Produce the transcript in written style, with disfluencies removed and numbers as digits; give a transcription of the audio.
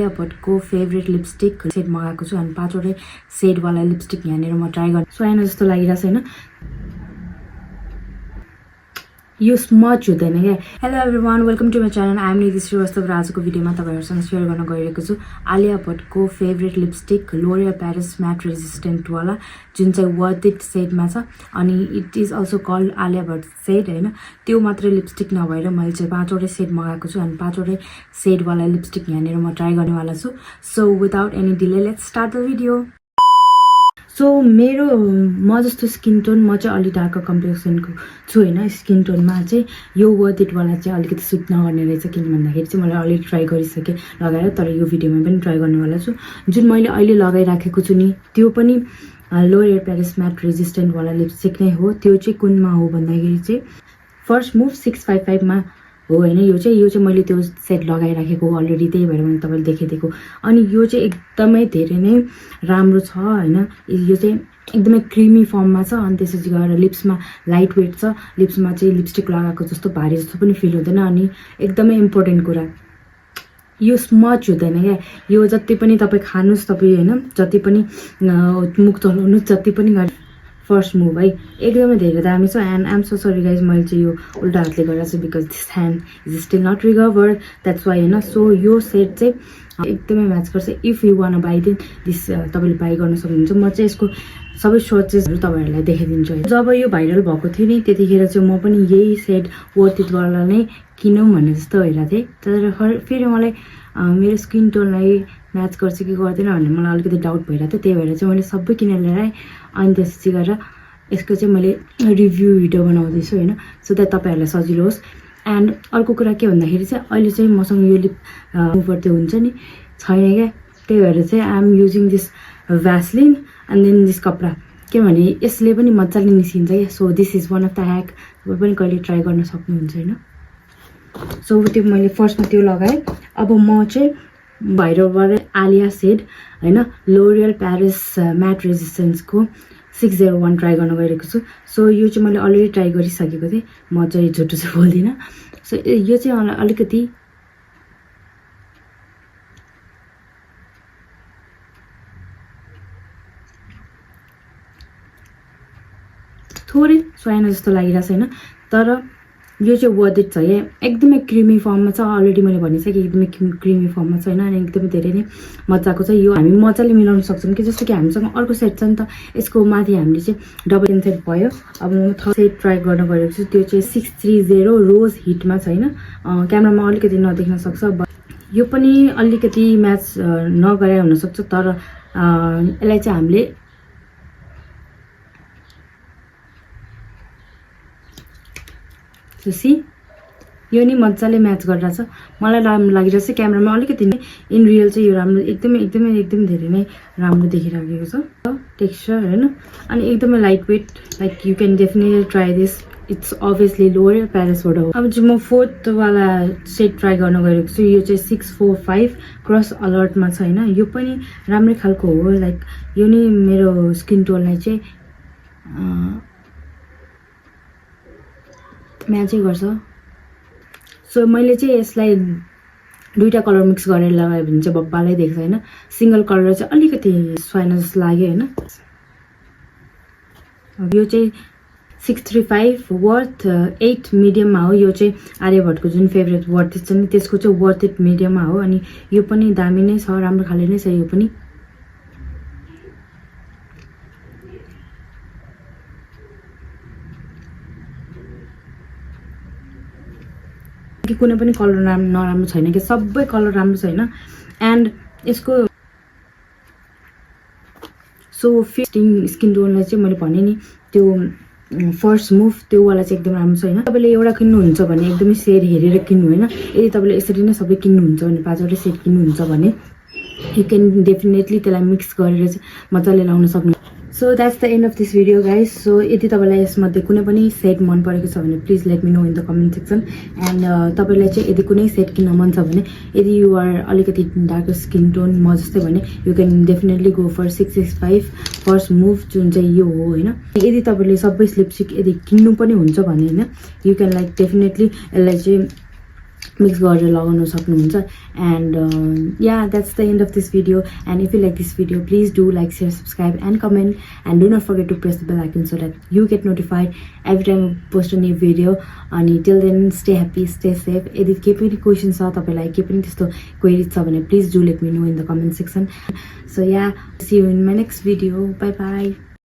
भट्टको favourite lipstick set मगाएको छु अनि 5वटै सेडवाला लिपस्टिक यहाँनिर म ट्राई गर्छु। सुहाएन जस्तो लागिरहेछ हैन, यो स्मच हुँदैन क्या। Hello everyone, welcome to my channel. I am Nidhi Srivastava. र आजको भिडियोमा तपाईँहरूसँग सेयर गर्न गइरहेको छु आलिया भट्टको favourite lipstick L'Oreal Paris matte रेजिस्टेन्टवाला, जुन चाहिँ वर्थ इट सेडमा छ अनि it is also called Alia Bhatt shade होइन। त्यो मात्रै लिपस्टिक नभएर मैले चाहिँ 5वटै सेड मगाएको छु अनि 5वटै सेडवाला लिपस्टिक यहाँनिर म ट्राई गर्नेवाला छु। So without any delay let's start the video. So म जस्तो स्किन टोन, म चाहिँ अलिक डार्क कम्प्लेक्सनको छु होइन। स्किन टोनमा चाहिँ यो वर्थ इटवाला चाहिँ अलिकति सुट नगर्ने रहेछ, किन भन्दाखेरि चाहिँ मैले अलरेडी ट्राई गरिसकेँ लगाएर, तर यो भिडियोमा पनि ट्राई गर्नेवाला छु। जुन मैले अहिले लगाइराखेको छु नि त्यो पनि लोरियल प्यारिस म्याट रेजिस्टेन्टवाला लिपस्टिक नै हो। त्यो चाहिँ कुनमा हो भन्दाखेरि चाहिँ फर्स्ट मुभ 655 मा हो होइन। यो चाहिँ मैले त्यो सेट लगाइराखेको अलरेडी, त्यही भएर मैले तपाईँले देखाइदिएको। अनि यो चाहिँ एकदमै धेरै नै राम्रो छ होइन। यो चाहिँ एकदमै क्रिमी फर्ममा छ अनि त्यसपछि गएर लिप्समा लाइट वेट छ। लिप्समा चाहिँ लिपस्टिक लगाएको जस्तो भारी जस्तो पनि फिल हुँदैन। अनि एकदमै इम्पोर्टेन्ट कुरा, यो स्मच हुँदैन क्या। यो जति पनि तपाईँ खानुहोस्, तपाईँ होइन जति पनि मुख चलाउनुहोस्, जति पनि फर्स्ट मुभ है एकदमै धेरै दामी छ। And I'm so sorry guys, मैले चाहिँ यो उल्टा हातले गरेको छु because this hand is still not recovered, that's why होइन। सो यो सेट चाहिँ एकदमै म्याच गर्छ। If you want buy this तपाईँले बाई गर्न सक्नुहुन्छ। म चाहिँ यसको सबै सोचेसहरू तपाईँहरूलाई देखाइदिन्छु है। जब यो भाइरल भएको थियो नि त्यतिखेर चाहिँ म पनि यही सेट वर्थ इटवाला नै किनौँ भन्ने जस्तो भइरहेको थिएँ, तर फेरि मलाई मेरो स्किन टोनलाई म्याच गर्छ कि गर्दैन भन्ने मलाई अलिकति डाउट भइरहेको थियो। त्यही भएर चाहिँ मैले सबै किनेर ल्याएर अनि त्यसपछि गरेर यसको चाहिँ मैले रिभ्यू भिडियो बनाउँदैछु होइन, सो द्याट तपाईँहरूलाई सजिलो होस्। एन्ड अर्को कुरा के भन्दाखेरि चाहिँ अहिले चाहिँ मसँग यो लिप मुभर त्यो हुन्छ नि छैन क्या, त्यही भएर चाहिँ I am using this Vaseline and then this कपडा, किनभने यसले पनि मजाले निस्किन्छ क्या। So this is one of the hack, तपाईँ पनि कहिले ट्राई गर्न सक्नुहुन्छ होइन। सो त्यो मैले फर्स्टमा त्यो लगाएँ। अब म चाहिँ भाइरलबाट आलिया सेड होइन लोरियल प्यारिस म्याट रेजिस्टेन्सको 601 ट्राई गर्न गइरहेको छु। सो यो चाहिँ मैले अलरेडी ट्राई गरिसकेको थिएँ, म चाहिँ झुटो चाहिँ बोल्दिनँ। सो यो चाहिँ अलिकति थोरै सुहाएन जस्तो लागिरहेछ होइन, तर यो चाहिँ वर्थ इट छ। यहाँ एकदमै क्रिमी फर्ममा छ, अलरेडी मैले भनिसकेँ एकदमै क्रिमी फर्ममा छ होइन। अनि एकदमै धेरै नै मजाको छ। यो हामी मजाले मिलाउन सक्छौँ कि जस्तो कि हामीसँग अर्को सेट छ नि त, यसको माथि हामीले चाहिँ डबल इन सेट भयो। अब म थर्ड सेट ट्राई गर्न गइरहेको छु, त्यो चाहिँ 630 रोज हिटमा छ होइन। क्यामेरामा अलिकति नदेख्न सक्छ, यो पनि अलिकति म्याच नगरे हुनसक्छ, तर यसलाई चाहिँ हामीले सी यो नि मजाले म्याच गरिरहेछ। मलाई राम्रो लागिरहेछ क्यामेरामा अलिकति नै, इन रियल चाहिँ यो राम्रो एकदमै धेरै नै राम्रो देखिराखेको छ टेक्स्चर होइन। अनि एकदमै light weight, like you can definitely try this, it's obviously L'Oreal प्यारिसबाट हो। अब चाहिँ म फोर्थवाला सेट ट्राई गर्न गइरहेको छु। यो चाहिँ 645 क्रस अलर्टमा छ होइन। यो पनि राम्रै खालको हो, लाइक यो नि मेरो स्किन टोनलाई चाहिँ म्याचै गर्छ। सो मैले चाहिँ यसलाई दुईवटा कलर मिक्स गरेर लगायो भने चाहिँ बब्बालै देख्छ होइन। सिङ्गल कलर चाहिँ अलिकति सुहाएन जस्तो लाग्यो होइन। यो चाहिँ 635 वर्थ 8 मिडियममा हो। यो चाहिँ आलिया भट्टको जुन फेभरेट वर्थ इट छ नि त्यसको चाहिँ वर्थ इट मिडियममा हो। अनि यो पनि दामी नै छ, राम्रो खाले नै छ यो पनि। कि कुनै पनि कलर नराम्रो छैन कि, सबै कलर राम्रो छैन। एन्ड यसको सो फिटिङ स्किन टोनलाई चाहिँ मैले भने नि त्यो फर्स्ट मुभ त्योवाला चाहिँ एकदम राम्रो छ होइन। तपाईँले एउटा किन्नुहुन्छ भने एकदमै सेट हेरेर किन्नु होइन। यदि तपाईँले यसरी नै सबै किन्नुहुन्छ भने 5वटै सेट किन्नुहुन्छ भने यु क्यान डेफिनेटली त्यसलाई मिक्स गरेर चाहिँ मजाले लाउन सक्नु। So that's the end of this video guys. So यदि तपाईँलाई यसमध्ये कुनै पनि सेट मन परेको छ भने please let me know in the comment section. And तपाईँलाई चाहिँ यदि कुनै सेट किन्न मन छ भने, यदि यु आर अलिकति डार्क स्किन टोन म जस्तै भने, you can definitely go for 665 first move जुन चाहिँ यो हो होइन। यदि तपाईँले सबै लिपस्टिक यदि किन्नु पनि हुन्छ भने होइन, यु क्यान लाइक डेफिनेटली यसलाई चाहिँ मिक्स गरेर लगाउन सक्नुहुन्छ and yeah that's the end of this video and if you like this video please do like share subscribe and comment and do not forget to press the bell icon so that you get notified every time post a new video अनि till then stay happy stay safe यदि केही पनि question छ तपाईँलाई केही पनि त्यस्तो query छ भने please do let me know in the comment section so yeah see you in my next video bye by